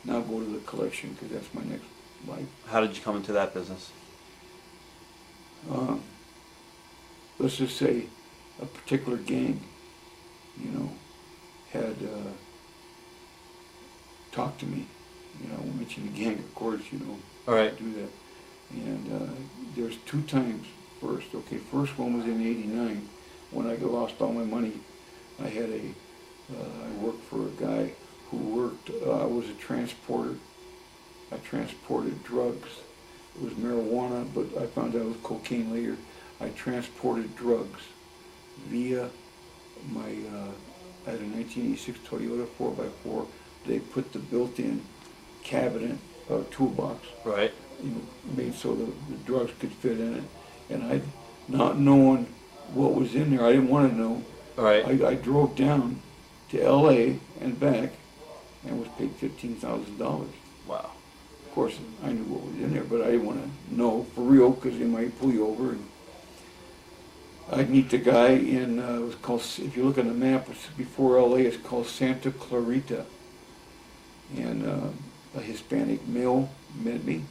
now go to the collection because that's my next life. How did you come into that business? Um, let's just say a particular gang, had talked to me. We mentioned the gang, of course, All right. do that. And there's 2 times first. Okay, first one was in '89 when I lost all my money. I had I worked for a guy who worked, I was a transporter. I transported drugs. It was marijuana, but I found out it was cocaine later. I transported drugs via my, I had a 1986 Toyota 4x4. They put the built-in cabinet, toolbox, Right. Made so the drugs could fit in it. And I, not knowing what was in there, I didn't want to know. All right. I drove down to LA and back and was paid $15,000. Wow. Of course, I knew what was in there, but I didn't want to know for real because they might pull you over. And I'd meet the guy in, it was called, if you look on the map, it's before LA, it's called Santa Clarita. And a Hispanic male met me,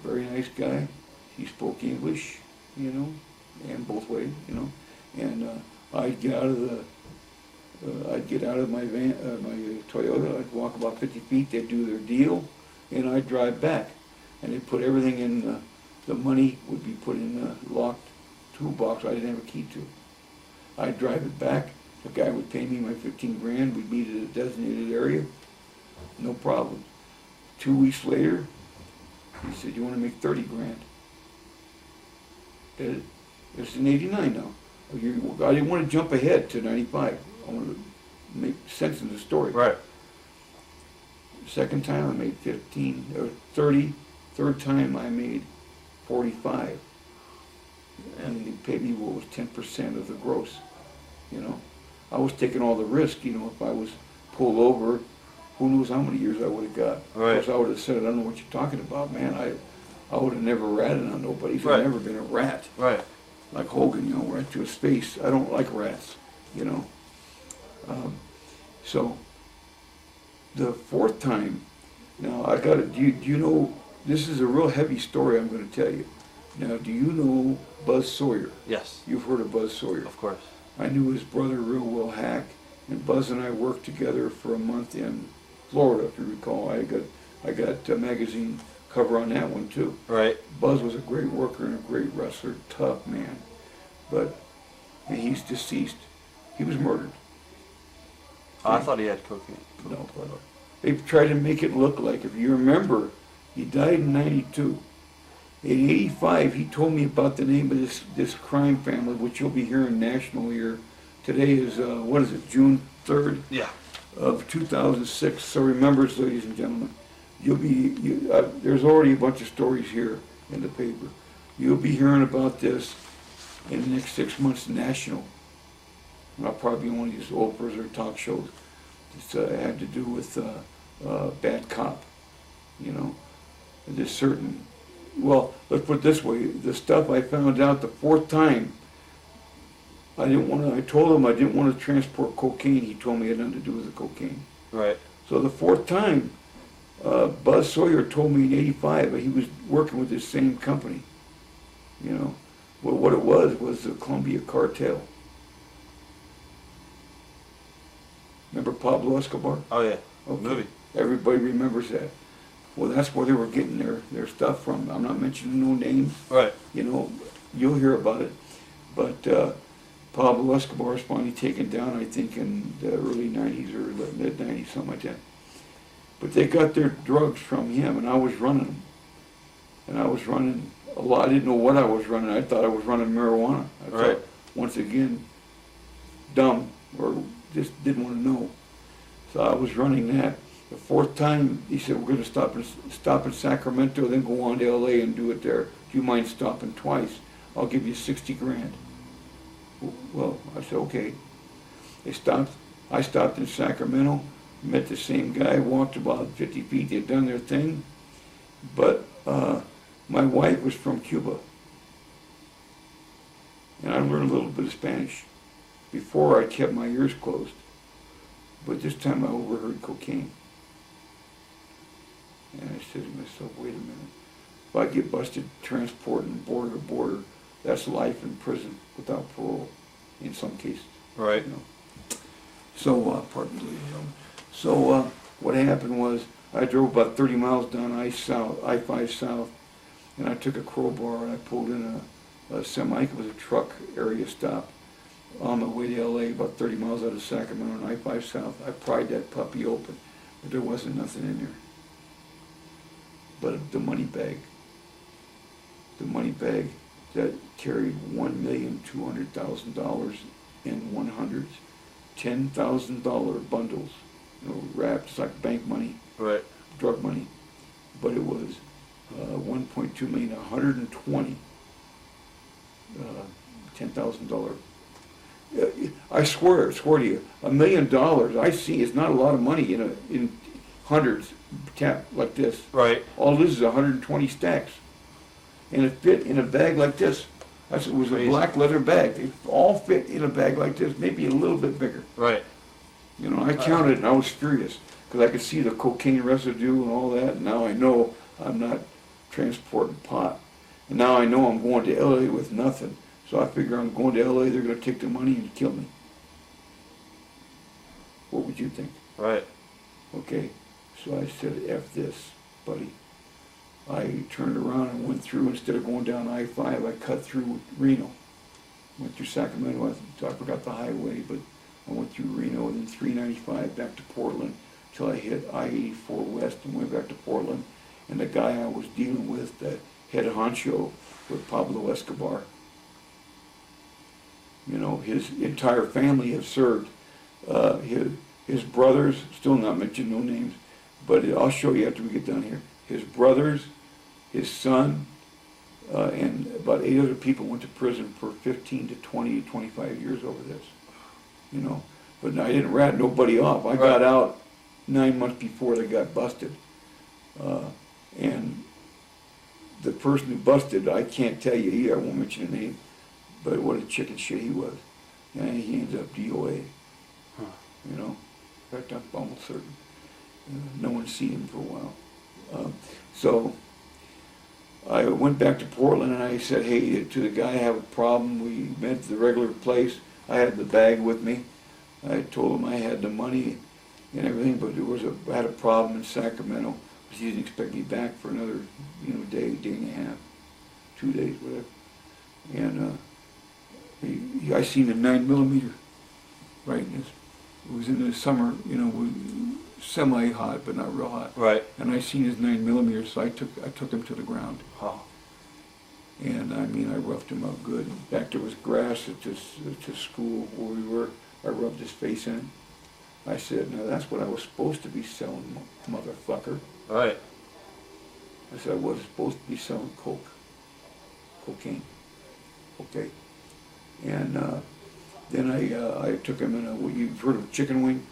very nice guy. He spoke English, and both ways, And I'd get out of my van, my Toyota. I'd walk about 50 feet. They'd do their deal, and I'd drive back. And they'd put everything in. The money would be put in a locked toolbox I didn't have a key to. I'd drive it back. The guy would pay me my 15 grand. We'd meet at a designated area. No problem. 2 weeks later, he said, "You want to make 30 grand?" It's in '89 now. I didn't want to jump ahead to '95. I wanted to make sense of the story. Right. Second time I made 15 or 30. Third time I made 45. And they paid me what was 10% of the gross. I was taking all the risk. If I was pulled over, who knows how many years I would have got. Right. Of course, I would have said, "I don't know what you're talking about, man. I would have never ratted on nobody. So Right. I've never been a rat." Right. Like Hogan, right to his face. I don't like rats, So the fourth time, now I got it. Do you know? This is a real heavy story I'm going to tell you. Now, do you know Buzz Sawyer? Yes. You've heard of Buzz Sawyer. Of course. I knew his brother real well, Hack, and Buzz and I worked together for a month in Florida, if you recall. I got a magazine cover on that one too. Right. Buzz was a great worker and a great wrestler, tough man, but he's deceased. He was murdered. I thought he had cocaine. No, brother. They tried to make it look like, if you remember, he died in '92. In '85, he told me about the name of this crime family, which you'll be hearing national here. Today is, what is it, June 3rd? Yeah. Of 2006. So remember, ladies and gentlemen, there's already a bunch of stories here in the paper. You'll be hearing about this in the next 6 months national. I'll probably be on one of these old prisoner talk shows. It had to do with bad cop, There's certain, well, let's put it this way, the stuff I found out the fourth time, I told him I didn't want to transport cocaine. He told me it had nothing to do with the cocaine. Right. So the fourth time, Buzz Sawyer told me in '85 that he was working with this same company. Well, what it was the Colombia cartel. Remember Pablo Escobar? Oh yeah. Okay. Movie. Everybody remembers that. Well, that's where they were getting their stuff from. I'm not mentioning no names. Right. You'll hear about it. But Pablo Escobar was finally taken down, I think, in the early '90s or mid '90s, something like that. But they got their drugs from him, and I was running them. And I was running a lot. I didn't know what I was running. I thought I was running marijuana. I Right. thought, once again, dumb, or just didn't want to know. So I was running that. The fourth time, he said, "We're going to stop in Sacramento, then go on to LA and do it there. Do you mind stopping twice? I'll give you 60 grand. Well, I said, okay. I stopped in Sacramento, met the same guy, walked about 50 feet, they'd done their thing. But my wife was from Cuba. And I learned a little bit of Spanish. Before, I kept my ears closed. But this time I overheard cocaine. said to myself, wait a minute. If I get busted transporting border to border, that's life in prison without parole in some cases. Right. You know. So, pardon me, so what happened was I drove about 30 miles down I-5 South, and I took a crowbar and I pulled in a semi. It was a truck area stop on the way to LA, about 30 miles out of Sacramento on I-5 South. I pried that puppy open, but there wasn't nothing in there but the money bag. The money bag that carried $1,200,000 in 100s, $10,000 bundles, wrapped. It's like bank money, Right. drug money, but it was 1.2 million, 120, $10,000. I swear to you, $1 million. I see it's not a lot of money in hundreds tap like this. Right. All this is 120 stacks, and it fit in a bag like this. It was a Crazy. black leather bag. They all fit in a bag like this, maybe a little bit bigger. Right. I counted and I was furious because I could see the cocaine residue and all that. And now I know I'm not transporting pot, and now I know I'm going to LA with nothing. So I figure I'm going to LA. They're going to take the money and kill me. What would you think? Right. Okay, so I said, F this, buddy. I turned around and went through, instead of going down I-5, I cut through Reno. Went through Sacramento, I forgot the highway, but I went through Reno and then 395 back to Portland till I hit I-84 West and went back to Portland. And the guy I was dealing with, the head honcho, was Pablo Escobar. His entire family have served. His brothers, still not mentioned, no names, but I'll show you after we get done here. His brothers, his son, and about 8 other people went to prison for 15 to 20 to 25 years over this. But I didn't rat nobody off. I got out 9 months before they got busted. And the person who busted, I can't tell you either, I won't mention a name, but what a chicken shit he was. And he ended up DOA. Huh. In fact, I'm almost certain. No one's seen him for a while. So I went back to Portland and I said, hey, to the guy, I have a problem. We met at the regular place. I had the bag with me. I told him I had the money and everything, but I had a problem in Sacramento. He didn't expect me back for another, day and a half, 2 days, whatever. And I seen a 9mm, right? It was in the summer, semi-hot, but not real hot. Right. And I seen his 9mm, so I took him to the ground. Oh. And I roughed him up good. In fact, there was grass at this school where we were. I rubbed his face in it. I said, now that's what I was supposed to be selling, motherfucker. Right. I said, I was supposed to be selling cocaine. Okay. And then I took him in you've heard of chicken wing?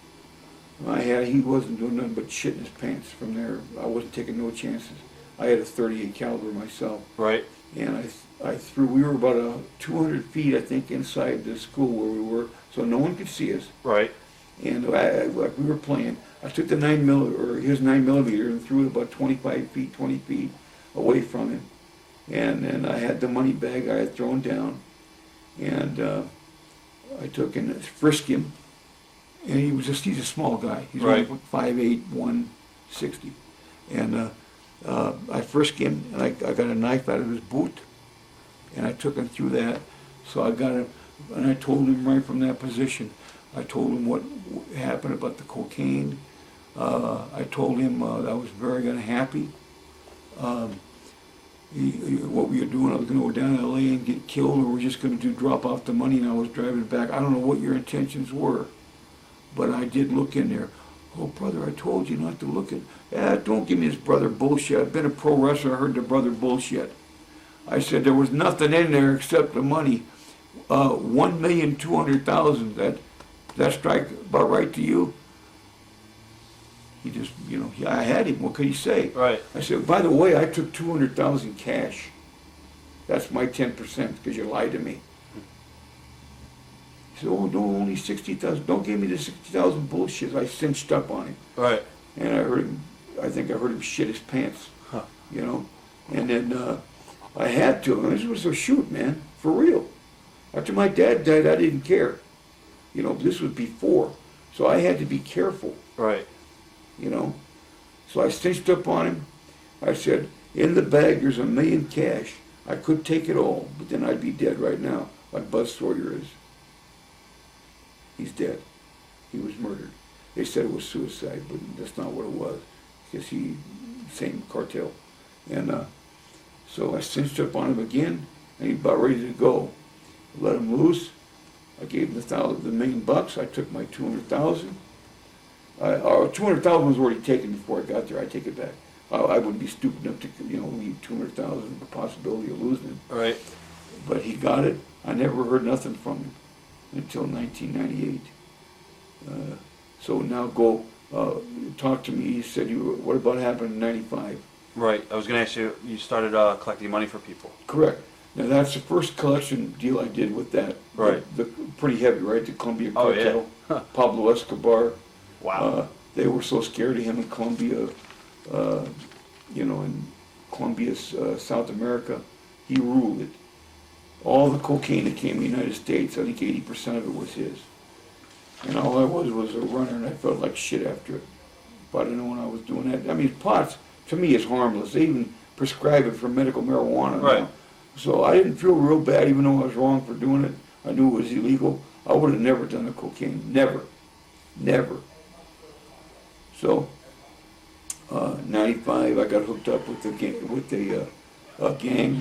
He wasn't doing nothing but shit in his pants from there. I wasn't taking no chances. I had a .38 caliber myself. Right. And we were about 200 feet, I think, inside the school where we were, so no one could see us. Right. And like we were playing, I took the his 9mm and threw it about 20 feet away from him. And then I had the money bag I had thrown down, and I took and frisked him. And he's a small guy. He's right. only 5'8", 160. And I frisked him, and I got a knife out of his boot, and I took him through that. So I got him, and I told him right from that position. I told him what happened about the cocaine. I told him that I was very unhappy. What we were doing, I was going to go down to LA and get killed, or we're just going to drop off the money, and I was driving back. I don't know what your intentions were, but I did look in there. Oh, brother, I told you not to look in. Don't give me this brother bullshit. I've been a pro wrestler, I heard the brother bullshit. I said there was nothing in there except the money. $1,200,000. That strike about right to you? He just, I had him. What could he say? Right. I said, by the way, I took $200,000 cash. That's my 10% because you lied to me. He said, oh, no, only 60,000. Don't give me the 60,000 bullshit. I cinched up on him. Right. And I heard him I think I heard him shit his pants, Huh. you know. And then I had to. And this was a shoot, man, for real. After my dad died, I didn't care. You know, this was before. So I had to be careful, Right. you know. So I cinched up on him. I said, in the bag there's $1 million cash. I could take it all, but then I'd be dead right now, like Buzz Sawyer is. He's dead. He was murdered. They said it was suicide, but that's not what it was. Because same cartel. And so I cinched up on him again, and he about ready to go. Let him loose. I gave him the $1 million. I took my 200,000. 200,000 was already taken before I got there. I take it back. I wouldn't be stupid enough to, leave 200,000, the possibility of losing him. Right. But he got it. I never heard nothing from him until 1998. So now go talk to me. He said, what about happened in 95? Right. I was going to ask you, you started collecting money for people. Correct. Now that's the first collection deal I did with that. Right. The pretty heavy, right? The Colombia Oh, cartel. yeah. Huh. Pablo Escobar. Wow. They were so scared of him in Colombia, in Colombia, South America, he ruled it. All the cocaine that came to the United States, I think 80% of it was his. And all I was a runner, and I felt like shit after it. But I didn't know when I was doing that. I mean, pot, to me, is harmless. They even prescribe it for medical marijuana now. Right. So I didn't feel real bad, even though I was wrong for doing it. I knew it was illegal. I would have never done the cocaine. Never. Never. So, 95, I got hooked up with the gang